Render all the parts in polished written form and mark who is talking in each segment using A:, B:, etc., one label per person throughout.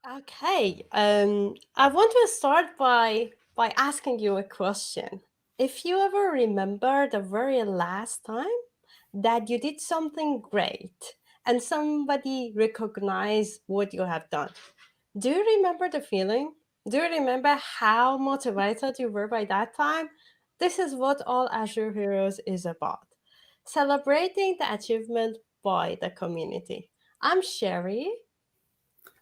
A: Okay, I want to start by asking you a question. If you ever remember the very last time that you did something great and somebody recognized what you have done, do you remember the feeling? Do you remember how motivated you were by that time? This is what all Azure Heroes is about. Celebrating the achievement by the community. I'm Sherry.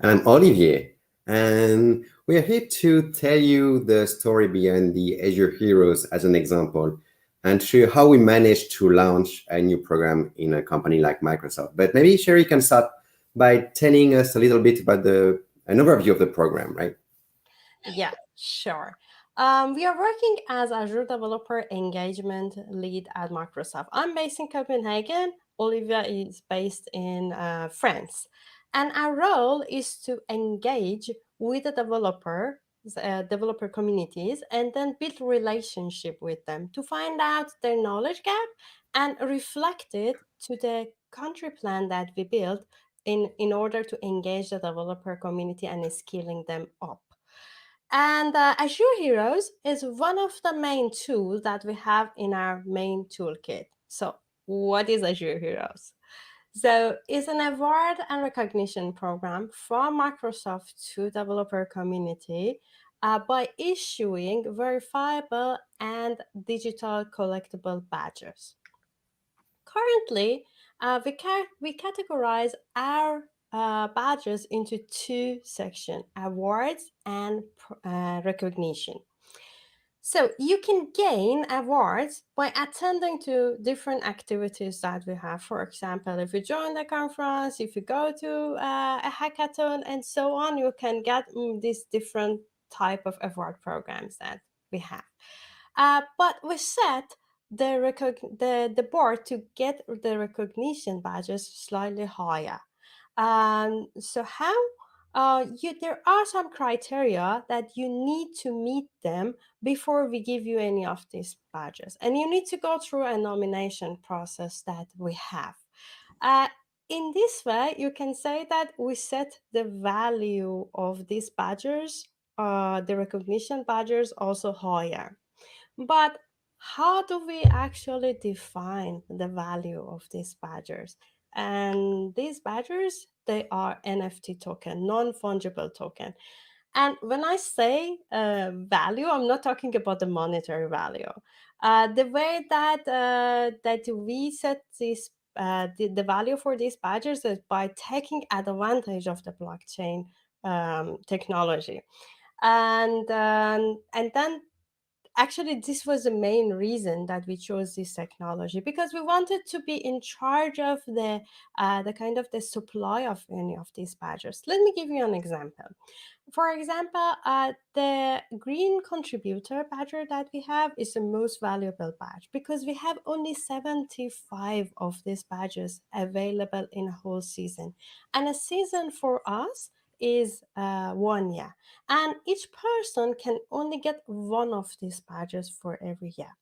B: I'm Olivier, and we are here to tell you the story behind the Azure Heroes as an example and show you how we managed to launch a new program in a company like Microsoft. But maybe Sherry can start by telling us a little bit about an overview of the program, right?
A: Yeah, sure. We are working as Azure Developer Engagement Lead at Microsoft. I'm based in Copenhagen. Olivier is based in France. And our role is to engage with the developer communities, and then build relationship with them to find out their knowledge gap and reflect it to the country plan that we built in order to engage the developer community and skilling them up. And Azure Heroes is one of the main tools that we have in our main toolkit. So, what is Azure Heroes? So, it's an award and recognition program from Microsoft to developer community by issuing verifiable and digital collectible badges. Currently, we categorize our badges into two sections: awards and recognition. So you can gain awards by attending to different activities that we have. For example, if you join the conference, if you go to a hackathon, and so on, you can get these different type of award programs that we have. But we set the board to get the recognition badges slightly higher. So how there are some criteria that you need to meet them before we give you any of these badges, and you need to go through a nomination process that we have. Uh, in this way, you can say that we set the value of these badges, the recognition badges, also higher. But how do we actually define the value of these badgers? And these badgers, they are NFT token, non-fungible token. And when I say value, I'm not talking about the monetary value. The way that we set this the value for these badgers is by taking advantage of the blockchain technology, and then actually this was the main reason that we chose this technology, because we wanted to be in charge of the kind of the supply of any of these badges. Let me give you an example. For example, the green contributor badge that we have is the most valuable badge because we have only 75 of these badges available in a whole season. And a season for us is 1 year. And each person can only get one of these badges for every year.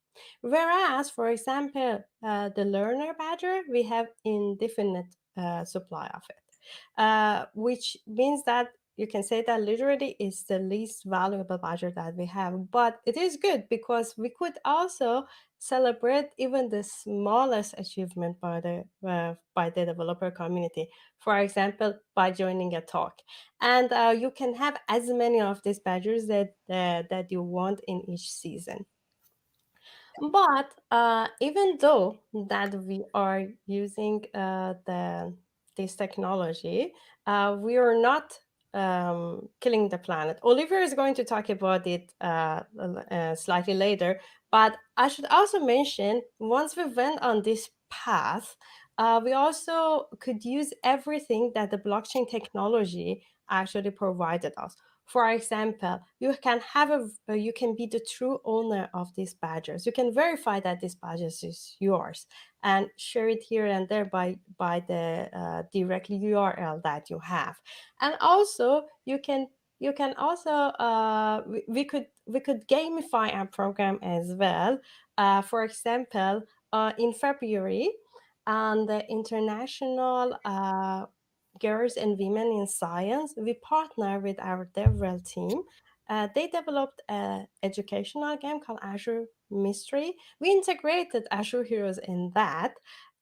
A: Whereas, for example, the learner badger, we have indefinite supply of it, which means that you can say that literally is the least valuable budget that we have. But it is good because we could also celebrate even the smallest achievement by the developer community. For example, by joining a talk, and you can have as many of these badges that you want in each season. But even though that we are using the this technology, we are not killing the planet. Oliver is going to talk about it slightly later. But I should also mention, once we went on this path, we also could use everything that the blockchain technology actually provided us. For example, you can be the true owner of these badges. You can verify that this badges is yours and share it here and there by the direct URL that you have. And also you can also we could gamify our program as well. For example, in February, on the international girls and women in science, we partner with our DevRel team. They developed an educational game called Azure Mystery. We integrated Azure Heroes in that,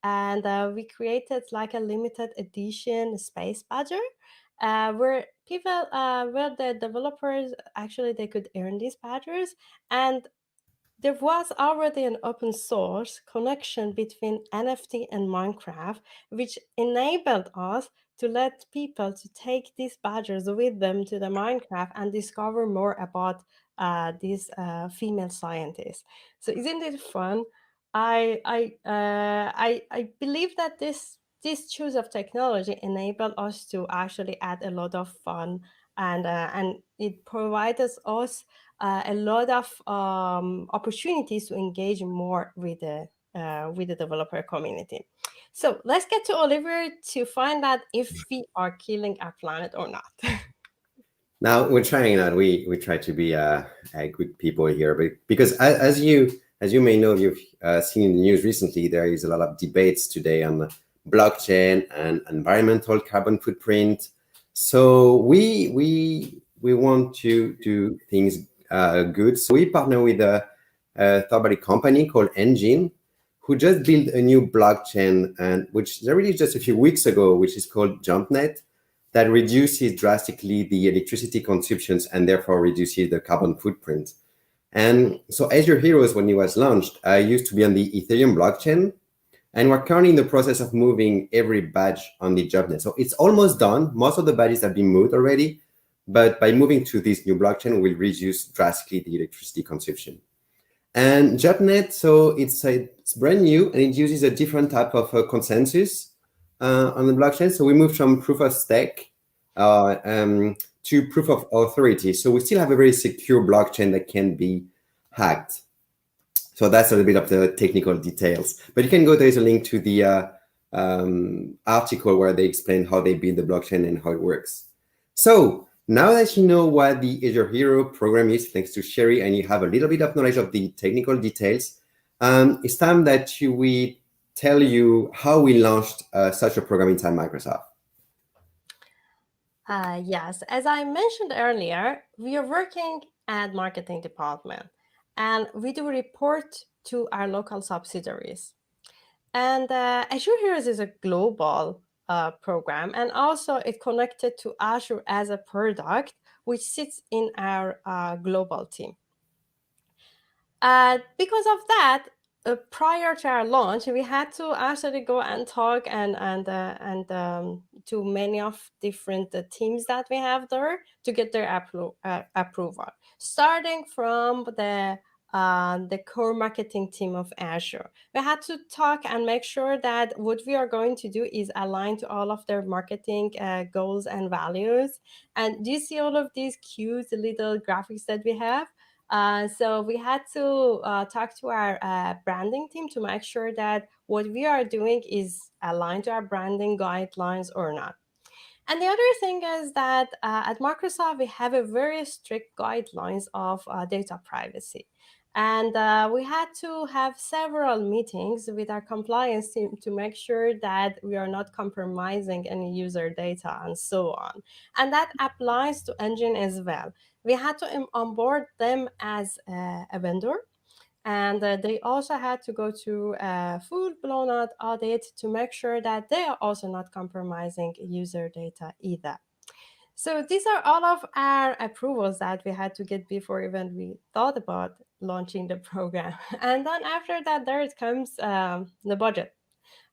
A: and we created like a limited edition space badger, where where the developers actually they could earn these badges, and there was already an open source connection between NFT and Minecraft, which enabled us to let people to take these badges with them to the Minecraft and discover more about these female scientists. So isn't it fun? I believe that this choice of technology enabled us to actually add a lot of fun, and it provides us a lot of opportunities to engage more with the developer community. So let's get to Oliver to find out if we are killing our planet or not.
B: Now we're trying out. We try to be good people here, but because as you may know, you've seen in the news recently, there is a lot of debates today on blockchain and environmental carbon footprint. So we want to do things good. So we partner with a third-party company called Engine, who just built a new blockchain, and which they released just a few weeks ago, which is called JumpNet, that reduces drastically the electricity consumptions and therefore reduces the carbon footprint. And so Azure Heroes, when it was launched, used to be on the Ethereum blockchain. And we're currently in the process of moving every badge on the JobNet. So it's almost done. Most of the badges have been moved already. But by moving to this new blockchain, we'll reduce drastically the electricity consumption. And JobNet, so it's brand new, and it uses a different type of consensus on the blockchain. So we moved from proof of stake to proof of authority. So we still have a very secure blockchain that can be hacked. So that's a little bit of the technical details. But you can go, there's a link to the article where they explain how they build the blockchain and how it works. So now that you know what the Azure Hero program is, thanks to Sherry, and you have a little bit of knowledge of the technical details, it's time that we tell you how we launched such a program inside Microsoft.
A: Yes, as I mentioned earlier, we are working at marketing department, and we do report to our local subsidiaries. And Azure Heroes is a global program, and also it connected to Azure as a product, which sits in our global team. Because of that, prior to our launch, we had to actually go and talk and to many of different teams that we have there to get their approval, starting from the core marketing team of Azure. We had to talk and make sure that what we are going to do is aligned to all of their marketing goals and values. And do you see all of these cute little graphics that we have? So we had to talk to our branding team to make sure that what we are doing is aligned to our branding guidelines or not. And the other thing is that at Microsoft, we have a very strict guidelines of data privacy. And we had to have several meetings with our compliance team to make sure that we are not compromising any user data and so on. And that applies to Engine as well. We had to onboard them as a vendor, and they also had to go through a full blown out audit to make sure that they are also not compromising user data either. So these are all of our approvals that we had to get before even we thought about launching the program. And then after that, there it comes the budget.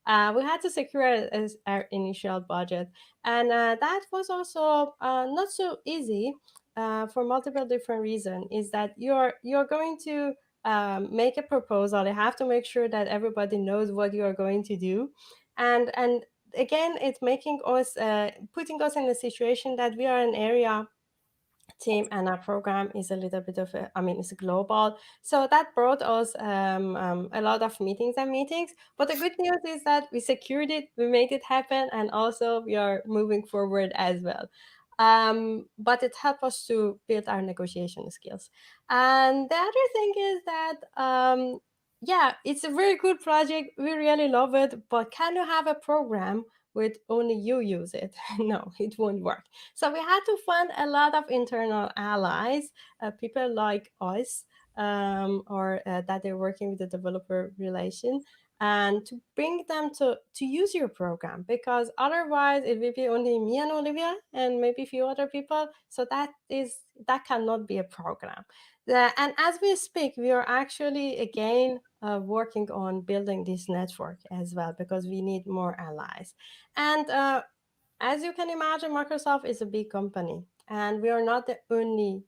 A: We had to secure our initial budget, and that was also not so easy for multiple different reasons. Is that you're going to make a proposal. You have to make sure that everybody knows what you are going to do, and again, it's making us putting us in a situation that we are an area team, and our program is a little bit of it's global, so that brought us a lot of meetings. But the good news is that we secured it, we made it happen, and also we are moving forward as well. But it helped us to build our negotiation skills. And the other thing is that yeah, it's a very good project, we really love it, but can you have a program with only you use it. No, it won't work. So we had to find a lot of internal allies, people like us, or that they're working with the developer relation, and to bring them to use your program, because otherwise it will be only me and Olivia and maybe a few other people. So that cannot be a program. And as we speak, we are actually again working on building this network as well, because we need more allies. And as you can imagine, Microsoft is a big company, and we are not the only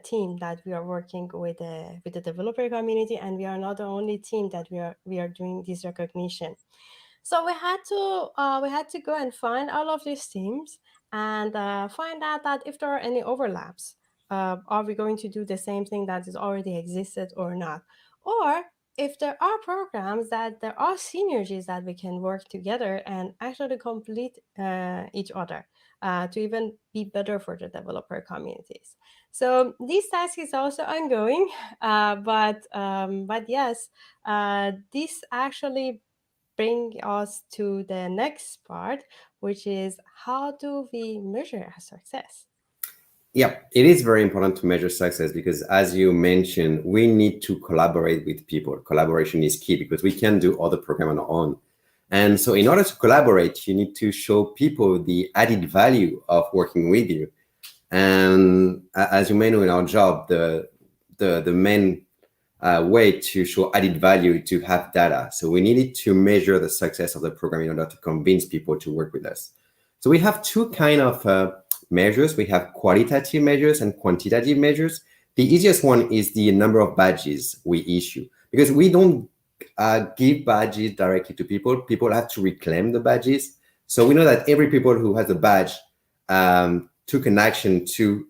A: team that we are working with the developer community, and we are not the only team that we are doing this recognition. So we had to go and find all of these teams, and find out that if there are any overlaps. Are we going to do the same thing that is already existed or not? Or if there are programs that there are synergies that we can work together and actually complete each other, to even be better for the developer communities. So this task is also ongoing, but yes, this actually bring us to the next part, which is how do we measure our success?
B: Yeah, it is very important to measure success because, as you mentioned, we need to collaborate with people. Collaboration is key because we can't do all the program on our own. And so, in order to collaborate, you need to show people the added value of working with you. And as you may know, in our job, the main way to show added value to have data. So we needed to measure the success of the program in order to convince people to work with us. So we have two kind of measures. We have qualitative measures and quantitative measures. The easiest one is the number of badges we issue, because we don't give badges directly to people. People have to reclaim the badges. So we know that every people who has a badge took an action to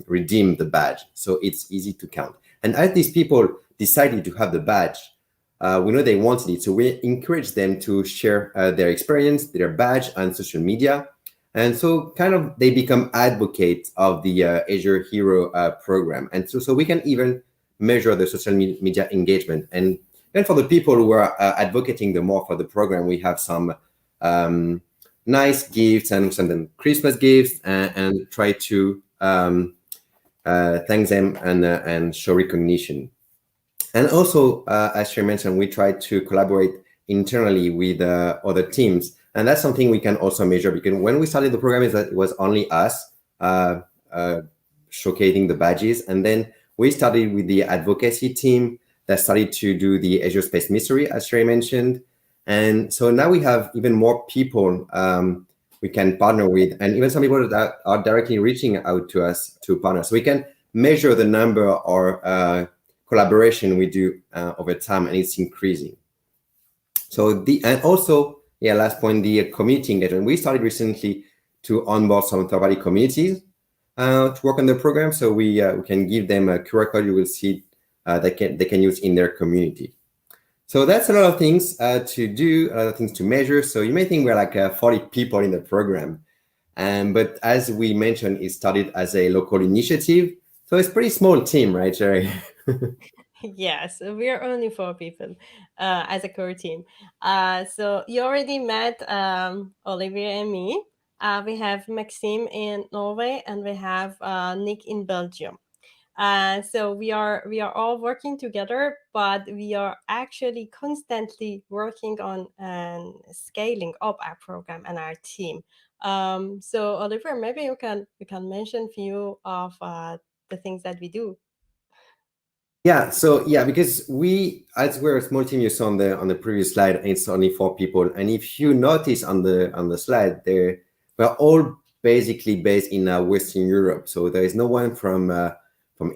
B: redeem the badge. So it's easy to count. And as these people decided to have the badge, we know they wanted it. So we encourage them to share their experience, their badge on social media. And so kind of they become advocates of the Azure Hero program. And so we can even measure the social media engagement. And then for the people who are advocating the more for the program, we have some nice gifts and some Christmas gifts, and try to thank them and show recognition. And also, as she mentioned, we try to collaborate internally with other teams. And that's something we can also measure, because when we started the program, it was only us showcasing the badges. And then we started with the advocacy team that started to do the Azure Space Mystery, as Sherry mentioned. And so now we have even more people we can partner with, and even some people that are directly reaching out to us to partner. So we can measure the number or collaboration we do over time, and it's increasing. So and also, last point, the community engagement. We started recently to onboard some third-party communities to work on the program. So we can give them a QR code. You will see they can use in their community. So that's a lot of things to do, a lot of things to measure. So you may think we're like 40 people in the program, but as we mentioned, it started as a local initiative. So it's a pretty small team, right, Jerry?
A: Yes, we are only 4 people as a core team. So you already met Olivier and me. We have Maxime in Norway, and we have Nick in Belgium. So we are all working together, but we are actually constantly working on scaling up our program and our team. So Oliver, maybe you can mention a few of the things that we do.
B: Yeah. So because as we're a small team, you saw on the previous slide, it's only 4 people, and if you notice on the slide, we're all basically based in Western Europe. So there is no one from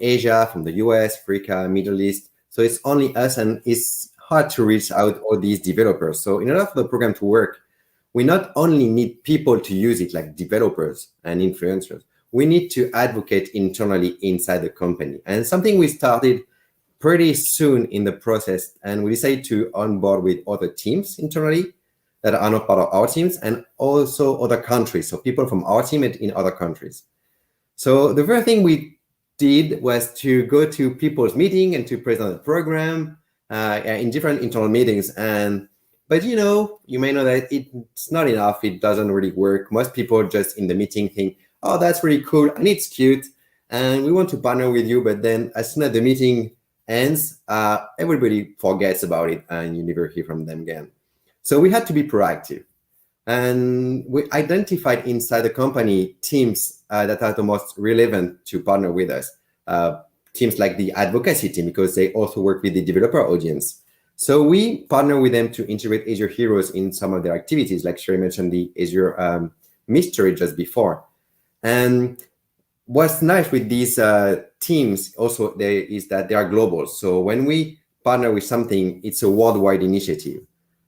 B: Asia, from the US, Africa, Middle East. So it's only us, and it's hard to reach out all these developers. So in order for the program to work, we not only need people to use it, like developers and influencers, we need to advocate internally inside the company. And something we started pretty soon in the process, and we decided to onboard with other teams internally that are not part of our teams, and also other countries, so people from our team in other countries. So the first thing we did was to go to people's meeting and to present the program in different internal meetings. And But you may know that it's not enough. It doesn't really work. Most people just in the meeting think, oh, that's really cool and it's cute and we want to partner with you. But then as soon as the meeting ends, everybody forgets about it and you never hear from them again. So we had to be proactive. And we identified inside the company teams that are the most relevant to partner with us. Teams like the advocacy team, because they also work with the developer audience. So we partner with them to integrate Azure Heroes in some of their activities, like Sherry mentioned the Azure mystery just before. And what's nice with these teams also is that they are global. So when we partner with something, it's a worldwide initiative.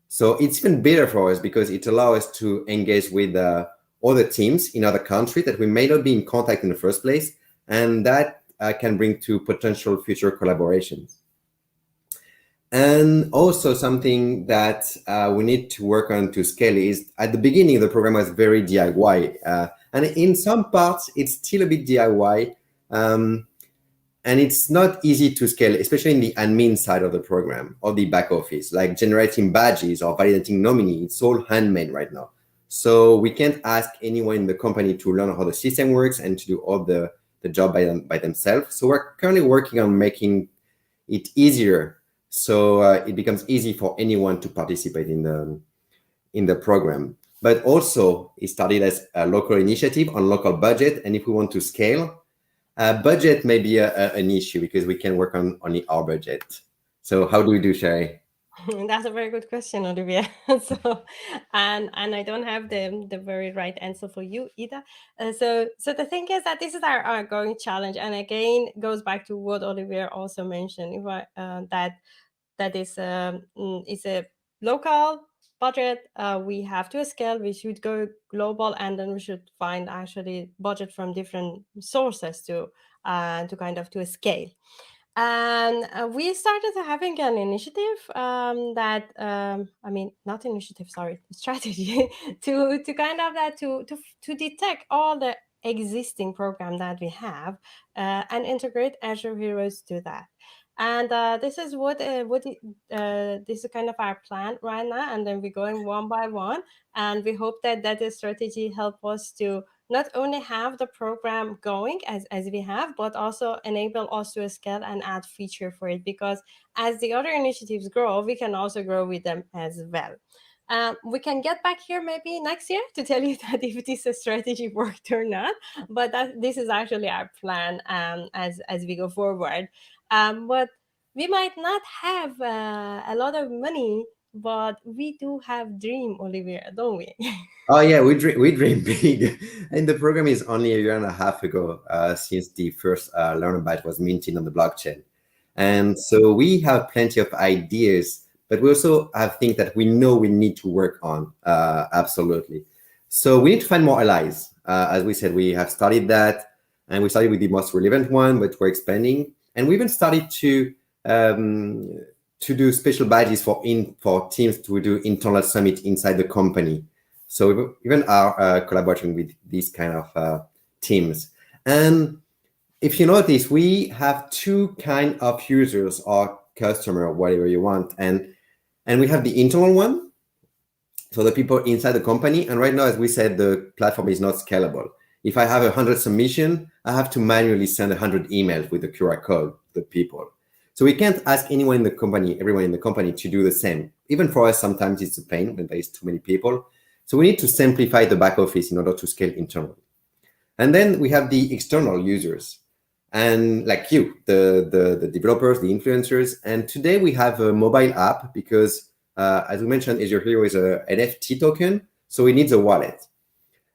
B: So it's even better for us because it allows us to engage with other teams in other countries that we may not be in contact in the first place, and that can bring to potential future collaborations. And also something that we need to work on to scale is at the beginning, the program was very DIY. And in some parts, it's still a bit DIY. And it's not easy to scale, especially in the admin side of the program or the back office, like generating badges or validating nominee. It's all handmade right now. So we can't ask anyone in the company to learn how the system works and to do all the job by themselves. So we're currently working on making it easier, so it becomes easy for anyone to participate in the program. But also, it started as a local initiative on local budget, and if we want to scale, budget may be an issue because we can work on only our budget. So how do we do, Sherry?
A: That's a very good question, Olivier. So, and I don't have the very right answer for you either. So the thing is that this is our ongoing challenge, and again goes back to what Olivier also mentioned. If that is a local budget, we have to scale. We should go global, and then we should find actually budget from different sources to kind of to scale. And we started having an initiative that I mean, not initiative, sorry, strategy to kind of that to detect all the existing program that we have and integrate Azure Heroes to that. And this is this is kind of our plan right now, and then we're going one by one, and we hope that that strategy help us to not only have the program going as we have, but also enable us to scale and add feature for it, because as the other initiatives grow, we can also grow with them as well. We can get back here maybe next year to tell you that if this strategy worked or not, but this is actually our plan as we go forward. But we might not have a lot of money, but we do have dream, Olivier, don't we?
B: Oh yeah, we dream big, and the program is only a year and a half ago since the first learner badge was minted on the blockchain, and so we have plenty of ideas, but we also have things that we know we need to work on. Absolutely, so we need to find more allies. As we said, we have studied that, and we started with the most relevant one, but we're expanding, and we even started to do special badges for teams to do internal summit inside the company. So we even are collaborating with these kind of teams. And if you notice, we have two kind of users or customer, whatever you want. And we have the internal one, so the people inside the company. And right now, as we said, the platform is not scalable. If I have 100 submission, I have to manually send 100 emails with the QR code to the people. So we can't ask anyone in the company, everyone in the company to do the same. Even for us, sometimes it's a pain when there's too many people. So we need to simplify the back office in order to scale internally. And then we have the external users, and like you, the developers, the influencers. And today we have a mobile app because, as we mentioned, Azure Hero is a NFT token, so it needs a wallet.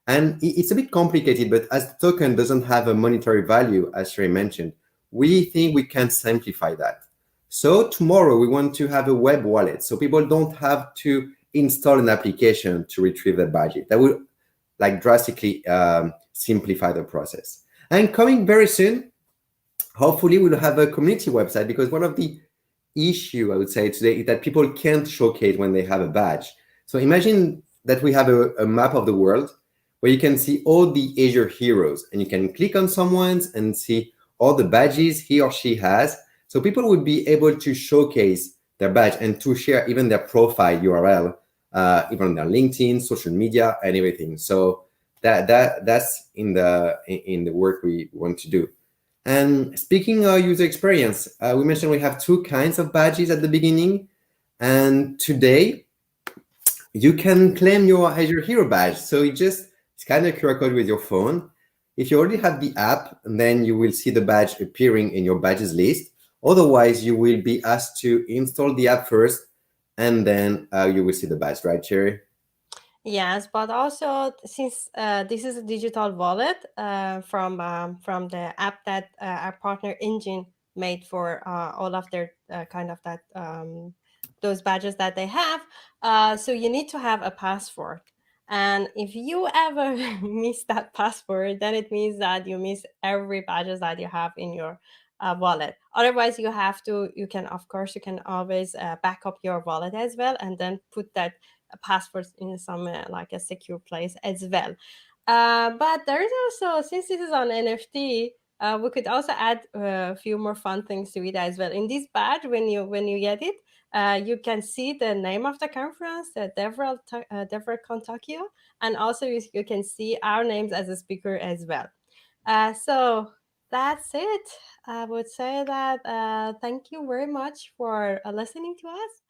B: And it's a bit complicated, but as the token doesn't have a monetary value, as Sherry mentioned, we think we can simplify that. So tomorrow we want to have a web wallet, so people don't have to install an application to retrieve their badge. That would like drastically simplify the process. And coming very soon, hopefully we'll have a community website, because one of the issue I would say today is that people can't showcase when they have a badge. So imagine that we have a map of the world where you can see all the Azure heroes, and you can click on someone's and see all the badges he or she has. So people would be able to showcase their badge and to share even their profile URL, even their LinkedIn, social media, and everything. So that's in the work we want to do. And speaking of user experience, we mentioned we have two kinds of badges at the beginning, and today you can claim your Azure Hero badge. So you just scan the QR code with your phone. If you already have the app, then you will see the badge appearing in your badges list. Otherwise, you will be asked to install the app first, and then you will see the badge, right, Cherry?
A: Yes, but also since this is a digital wallet from the app that our partner Engine made for all of their kind of that those badges that they have, so you need to have a password. And if you ever miss that password, then it means that you miss every badges that you have in your wallet. Otherwise, you can, of course, you can always back up your wallet as well, and then put that passwords in some like a secure place as well. But there is also, since this is on NFT, we could also add a few more fun things to it as well. In this badge, when you get it, you can see the name of the conference, the DevRelCon Tokyo, and also you can see our names as a speaker as well. So that's it. I would say that thank you very much for listening to us.